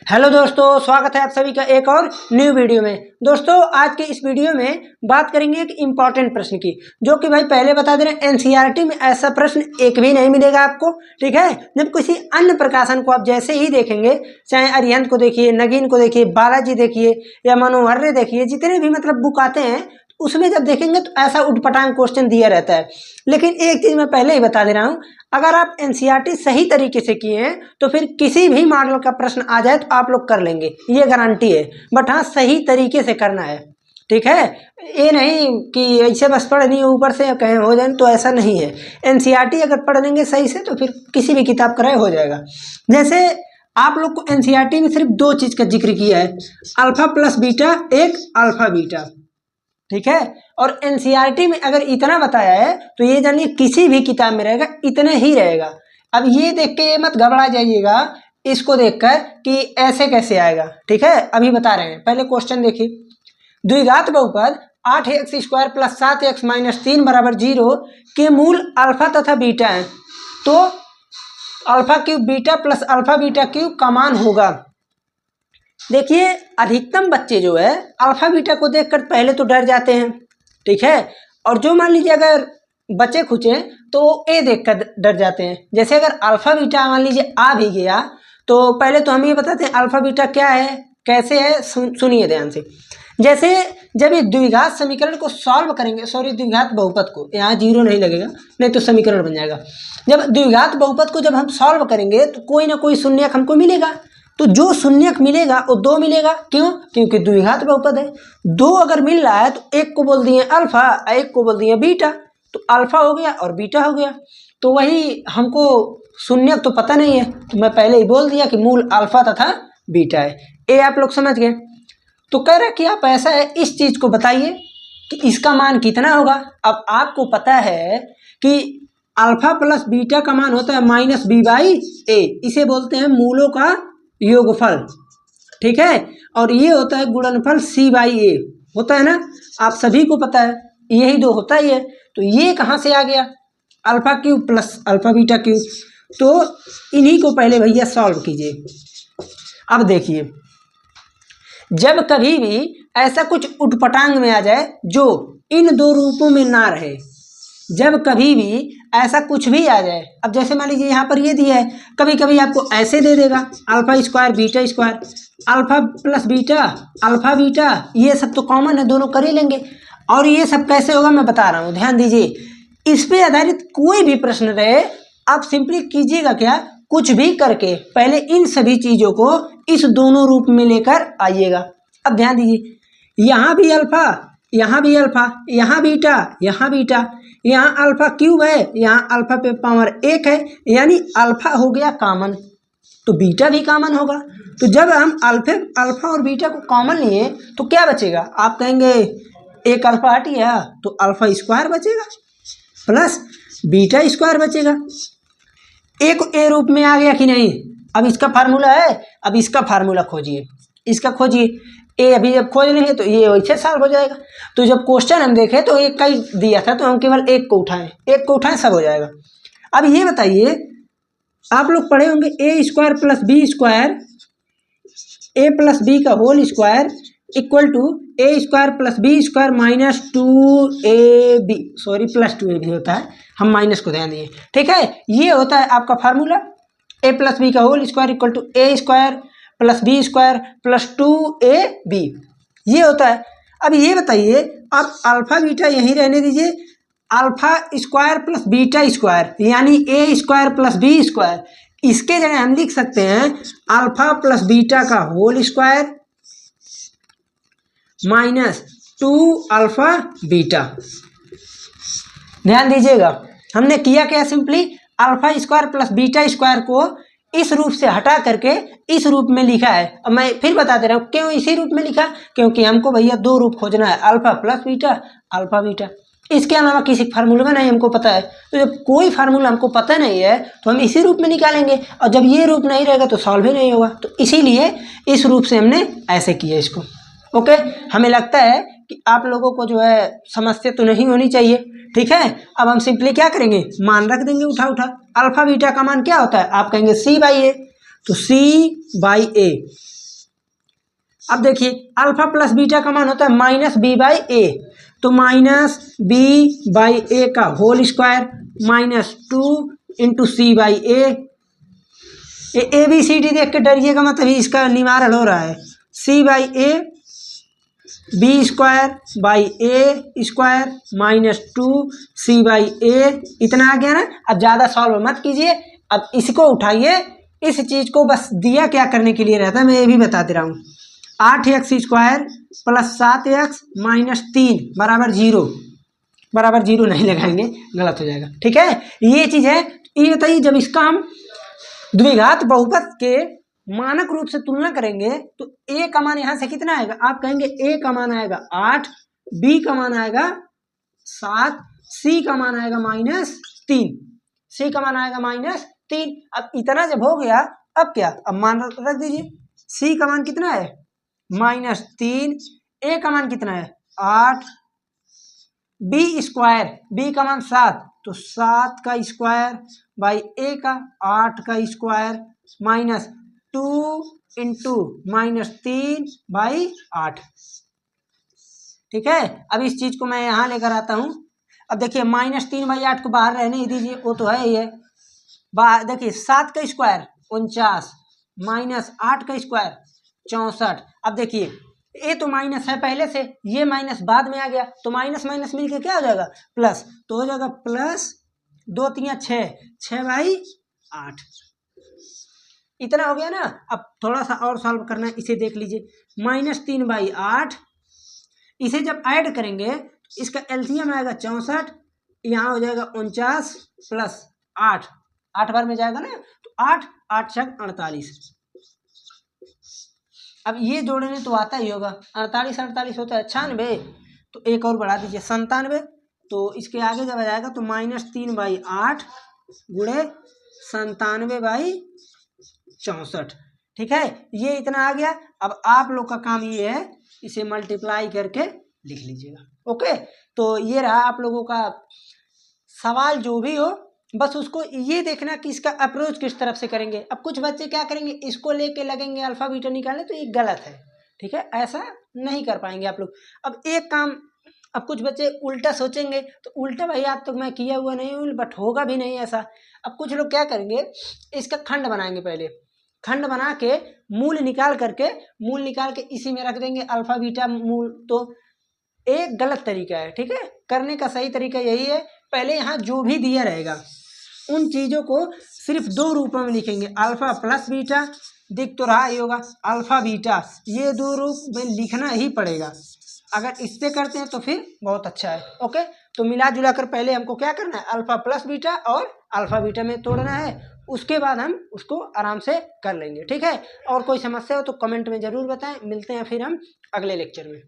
Hello दोस्तों, स्वागत है आप सभी का एक और न्यू वीडियो में। दोस्तों आज के इस वीडियो में बात करेंगे एक इम्पॉर्टेंट प्रश्न की, जो कि भाई पहले बता दे रहे हैं एनसीईआरटी में ऐसा प्रश्न एक भी नहीं मिलेगा आपको। ठीक है, जब किसी अन्य प्रकाशन को आप जैसे ही देखेंगे, चाहे अरिहंत को देखिए, नगीन को देखिए, बालाजी देखिए या मनोहर देखिए, जितने भी मतलब बुक आते हैं उसमें जब देखेंगे तो ऐसा उटपटांग क्वेश्चन दिया रहता है। लेकिन एक चीज मैं पहले ही बता दे रहा हूं, अगर आप एनसीईआरटी सही तरीके से किए हैं तो फिर किसी भी मॉडल का प्रश्न आ जाए तो आप लोग कर लेंगे, ये गारंटी है। बट हाँ, सही तरीके से करना है। ठीक है, ये नहीं कि ऐसे बस पढ़ नहीं ऊपर से कहीं हो जाए, तो ऐसा नहीं है। एनसीईआरटी अगर पढ़ लेंगे सही से तो फिर किसी भी किताब का हो जाएगा। जैसे आप लोग को एनसीईआरटी में सिर्फ दो चीज का जिक्र किया है, अल्फा प्लस बीटा, एक अल्फा बीटा। ठीक है, और एनसीईआरटी में अगर इतना बताया है तो ये जानिए किसी भी किताब में रहेगा, इतने ही रहेगा। अब ये देख के ये मत घबरा जाइएगा इसको देखकर कि ऐसे कैसे आएगा। ठीक है, अभी बता रहे हैं। पहले क्वेश्चन देखिए, द्विघात बहुपद 8x² प्लस 7x माइनस 3 बराबर 0 के मूल अल्फा तथा बीटा है, तो alpha cube beta plus alpha beta cube का मान होगा। देखिए, अधिकतम बच्चे जो है अल्फा बीटा को देखकर पहले तो डर जाते हैं। ठीक है, और जो मान लीजिए अगर बच्चे खुचे तो ए देखकर डर जाते हैं। जैसे अगर अल्फा बीटा मान लीजिए आ भी गया तो पहले तो हम ये बताते हैं अल्फा बीटा क्या है, कैसे है। सुनिए ध्यान से। जैसे जब ये द्विघात समीकरण को सॉल्व करेंगे, सॉरी द्विघात बहुपद को, यहाँ 0 नहीं लगेगा नहीं तो समीकरण बन जाएगा। जब द्विघात बहुपद को जब हम सॉल्व करेंगे तो कोई ना कोई शून्यक हमको मिलेगा, तो जो शून्यक मिलेगा वो 2 मिलेगा। क्यों? क्योंकि द्विघात बहुपद है। 2 अगर मिल रहा है तो एक को बोल दिए अल्फा, एक को बोल दिए बीटा, तो अल्फा हो गया और बीटा हो गया। तो वही हमको शून्यक तो पता नहीं है, तो मैं पहले ही बोल दिया कि मूल अल्फा तथा बीटा है। ये आप लोग समझ गए। तो कह रहे कि आप ऐसा है, इस चीज को बताइए कि इसका मान कितना होगा। अब आपको पता है कि अल्फा प्लस बीटा का मान होता है माइनस बी बाई ए, इसे बोलते हैं मूलों का योगफल। ठीक है, और ये होता है गुणनफल c बाई ए, होता है ना, आप सभी को पता है, यही दो होता ही है। तो ये कहाँ से आ गया, alpha cube plus alpha beta cube. तो इन्हीं को पहले भैया सॉल्व कीजिए। अब देखिए, जब कभी भी ऐसा कुछ उटपटांग में आ जाए जो इन दो रूपों में ना रहे, जब कभी भी ऐसा कुछ भी आ जाए, अब जैसे मान लीजिए यहाँ पर ये दिया है, कभी कभी आपको ऐसे दे देगा alpha square beta square, alpha plus beta alpha beta, ये सब तो कॉमन है, दोनों कर ही लेंगे। और ये सब कैसे होगा मैं बता रहा हूँ, ध्यान दीजिए। इस पे आधारित कोई भी प्रश्न रहे, आप सिंपली कीजिएगा क्या, कुछ भी करके पहले इन सभी चीजों को इस दोनों रूप में लेकर आइएगा। अब ध्यान दीजिए, यहाँ भी अल्फा, यहाँ भी अल्फा, यहाँ बीटा, यहाँ बीटा, यहाँ अल्फा क्यूब है, यहाँ अल्फा पे पावर 1 है, यानी अल्फा हो गया कॉमन, तो बीटा भी कॉमन होगा। तो जब हम अल्फा और बीटा को कॉमन लिए तो क्या बचेगा, आप कहेंगे एक अल्फा हट गया तो अल्फा स्क्वायर बचेगा प्लस बीटा स्क्वायर बचेगा। एक ए रूप में आ गया कि नहीं। अब इसका फार्मूला है, अब इसका फार्मूला खोजिए, इसका खोजिए। ए अभी जब खोज लेंगे तो ये वैसे सॉल्व हो जाएगा। तो जब क्वेश्चन हम देखें तो एक का ही दिया था, तो हम केवल एक को उठाएं, सब हो जाएगा। अब ये बताइए, आप लोग पढ़े होंगे A square plus B square, A plus B का whole square equal to A square plus B square minus 2ab, sorry plus 2ab होता है, हम माइनस को ध्यान दिए। ठीक है, ये होता है आपका फार्मूला, ए प्लस बी का whole square equal to A square plus B square plus 2ab, ये होता है। अब ये बताइए, आप अल्फा बीटा यहीं रहने दीजिए, alpha square plus beta square यानी A square plus B square, इसके जगह हम लिख सकते हैं अल्फा प्लस बीटा का whole square minus 2 alpha beta. ध्यान दीजिएगा, हमने किया क्या, simply alpha square plus beta square को इस रूप से हटा करके इस रूप में लिखा है। अब मैं फिर बता दे रहा हूँ क्यों इसी रूप में लिखा, क्योंकि हमको भैया दो रूप खोजना है, alpha plus beta alpha beta. इसके अलावा किसी फार्मूले में नहीं हमको पता है। तो जब कोई फार्मूला हमको पता नहीं है तो हम इसी रूप में निकालेंगे, और जब ये रूप नहीं रहेगा तो सॉल्व ही नहीं होगा। तो इसीलिए इस रूप से हमने ऐसे किया इसको। ओके, हमें लगता है कि आप लोगों को जो है समस्या तो नहीं होनी चाहिए। ठीक है, अब हम सिंपली क्या करेंगे, मान रख देंगे उठा उठा। अल्फा बीटा का मान क्या होता है, आप कहेंगे c बाई ए, तो C/A। अब देखिए अल्फा प्लस बीटा का मान होता है -B/A, तो -B/A का whole square -2 into C/A। ABCD देख के डरिएगा, मतलब इसका निवारण हो रहा है। C/A B²/A² -2 C/A, इतना आ गया ना। अब ज़्यादा सॉल्व मत कीजिए, अब इसको उठाइए। इस चीज़ को बस दिया क्या करने के लिए रहता है, मैं ये भी बता दे रहा हूँ। 8x² + 7x - 3 बराबर 0। बराबर 0 नहीं लगाएंगे, गलत हो जाएगा। ठीक है, ये चीज़ है। ये बताइए, जब इसका हम द्विघात बहुपद के मानक रूप से तुलना करेंगे तो a का मान यहां से कितना आएगा, आप कहेंगे a का मान आएगा 8, b का मान आएगा 7, c का मान आएगा -3। c का मान आएगा -3। अब इतना जब हो गया, अब क्या, अब मान रख दीजिए। c का मान कितना है -3, a का मान कितना है 8, b का मान 7, तो 7 का स्क्वायर बाई a का 8 का स्क्वायर -2 इंटू -3/8। ठीक है, अब इस चीज को मैं यहां लेकर आता हूं। अब देखिए -3/8 को बाहर रहने ही दीजिए, वो तो है ही है। देखिए 7 का स्क्वायर 49 -8 का स्क्वायर 64। अब देखिए ये तो माइनस है पहले से, ये माइनस बाद में आ गया, तो माइनस माइनस मिलके क्या हो जाएगा प्लस, तो हो जाएगा +2 × 6 6/8। इतना हो गया ना। अब थोड़ा सा और सॉल्व करना है, इसे देख लीजिए। -3/8, इसे जब ऐड करेंगे इसका एलसीएम आएगा 64, यहाँ हो जाएगा 49 + 8, 8 बार में जाएगा ना, तो 8 8 × 48। अब ये जोड़ने तो आता ही होगा, 48 48 होता है 96, तो एक और बढ़ा दीजिए 97। तो इसके आगे जब आ जाएगा तो -3/8 गुणे 97/64। ठीक है, ये इतना आ गया। अब आप लोग का काम ये है, इसे मल्टीप्लाई करके लिख लीजिएगा। ओके, तो ये रहा आप लोगों का सवाल। जो भी हो बस उसको ये देखना कि इसका अप्रोच किस तरफ से करेंगे। अब कुछ बच्चे क्या करेंगे, इसको लेके लगेंगे अल्फा बीटा निकालने, तो ये गलत है। ठीक है, ऐसा नहीं कर पाएंगे आप लोग। अब एक काम, अब कुछ बच्चे उल्टा सोचेंगे, तो उल्टा भाई आज तक मैं किया हुआ नहीं हूँ, बट होगा भी नहीं ऐसा। अब कुछ लोग क्या करेंगे, इसका खंड बनाएंगे। पहले खंड बना के मूल निकाल के इसी में रख देंगे अल्फा बीटा मूल, तो एक गलत तरीका है। ठीक है, करने का सही तरीका यही है, पहले यहाँ जो भी दिया रहेगा उन चीज़ों को सिर्फ 2 रूपों में लिखेंगे, अल्फा प्लस बीटा, दिख तो रहा ही होगा अल्फा बीटा, ये 2 रूप में लिखना ही पड़ेगा। अगर इससे करते हैं तो फिर बहुत अच्छा है। ओके, तो मिला जुला कर पहले हमको क्या करना है, अल्फा प्लस बीटा और अल्फा बीटा में तोड़ना है, उसके बाद हम उसको आराम से कर लेंगे। ठीक है, और कोई समस्या हो तो कमेंट में ज़रूर बताएं। मिलते हैं फिर हम अगले लेक्चर में।